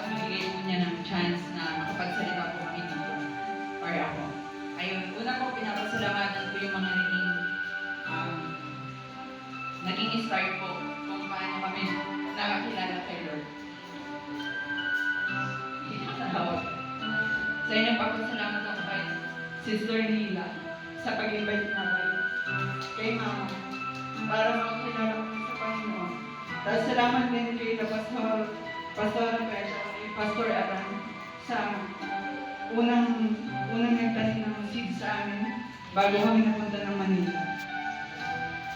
at mabigay po niya ng chance na makapagsalita po kami dito. Or ako. Ayun, una po pinapasalamatan ko yung mga naging start po kung paano kami nakakilala kay Lord. Sa inyo pagpasalamat ako kay Sister Lila sa pag-invite na kay Mama para makakilala kami sa Panginoon. Tapos salamat din kay Pastor Pesha, kay Pastor Aran sa unang nagtanim ng seed sa amin bago kami napunta ng Manila.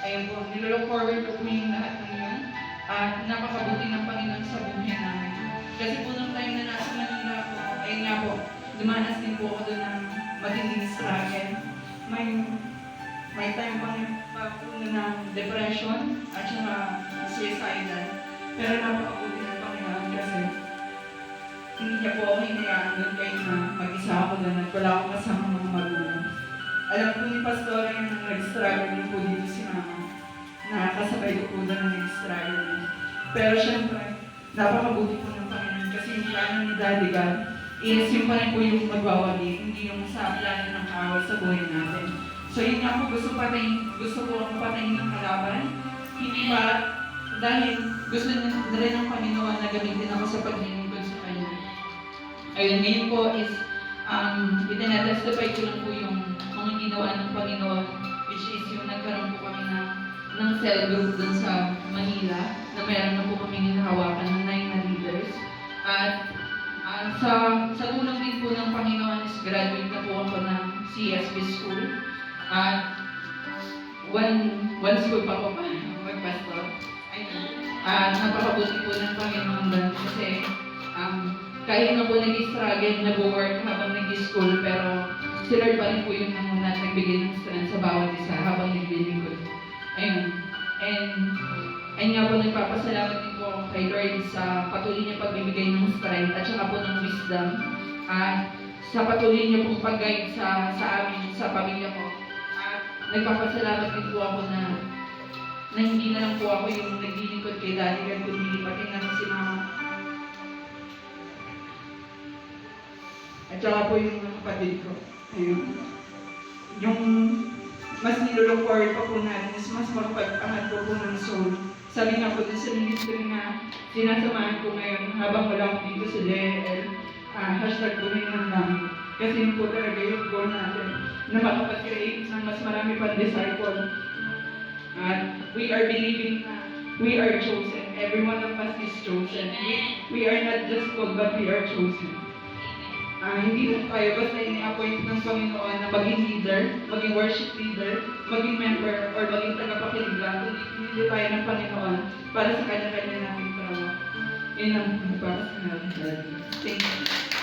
Ayun po, nilolook forward ko yung lahat ng yun at napakabuti ng Panginoon sa buhay namin. Kasi po nung time na nasa Manila po, ayun nga po, dumanas din po ako doon ng matinding struggle. May time pa po ng depression at saka suicidal. Pero napakabuti ng Panginoon kasi hindi niya po ako hinayaan doon kahit na mag-isa ako doon at wala akong kasama mga magulang. Alam po ni Pastor yung nag-struggle din po dito si Mama. Nakakasabay ko po doon na nag-struggle din. Pero syempre, napakabuti po ng Panginoon kasi yung plano ni Daddy God is yung pa rin po yung magwawagi, hindi yung sa plano ng awal sa buhay natin. So yun nga po, gusto ko akong patayin ng kalaban. Hindi ba, dahil gusto na rin ng Panginoon na gamitin ako sa paglilingkod sa Kanya. Ayun, ngayon po is, itinatestify ko lang po yung mga ginawa ng Panginoon, which is yung nagkaroon po kami ng cell group dun sa Manila, na meron na po kami hinahawakan ng 9 na leaders. At sa tulong din po ng Panginoon is graduate na po ako ng CSB School. At one school pa ako pa magpastor. At napakabuti po ng Panginoon doon kasi kahit na po nag-struggle, nag-work habang nag-school, pero si Lord pa rin po yung nagbigay ng strength sa bawat isa habang naglilingkod. Ayun. And ayun nga po, nagpapasalamat din po ako kay Lord sa patuloy niya pagbibigay ng strength at saka po ng wisdom at sa patuloy niya pong pag-guide sa amin, sa pamilya ko. At nagpapasalamat din po ako na hindi na lang po ako yung naglilingkod kay Daddy God, kundi pati na si Mama. At saka po yung mga kapatid ko. Ayun. Yung mas nilolook forward pa po natin is mas magpag-angat po ng soul. Sabi nga po dun sa ministry na sinasamahan ko ngayon habang wala ako dito sa JL, hashtag po rin ng namin. Kasi yun po talaga yung goal natin na makapag-create ng mas marami pang disciple. At we are believing na we are chosen. Every one of us is chosen. We are not just called, but we are chosen. Hindi po tayo basta ini-appoint ng Panginoon na maging leader, maging worship leader, maging member, or maging tagapakinig lang. Hindi tayo ng Panginoon para sa kanya-kanya nating trabaho. Yun ang para sa natin. Thank you.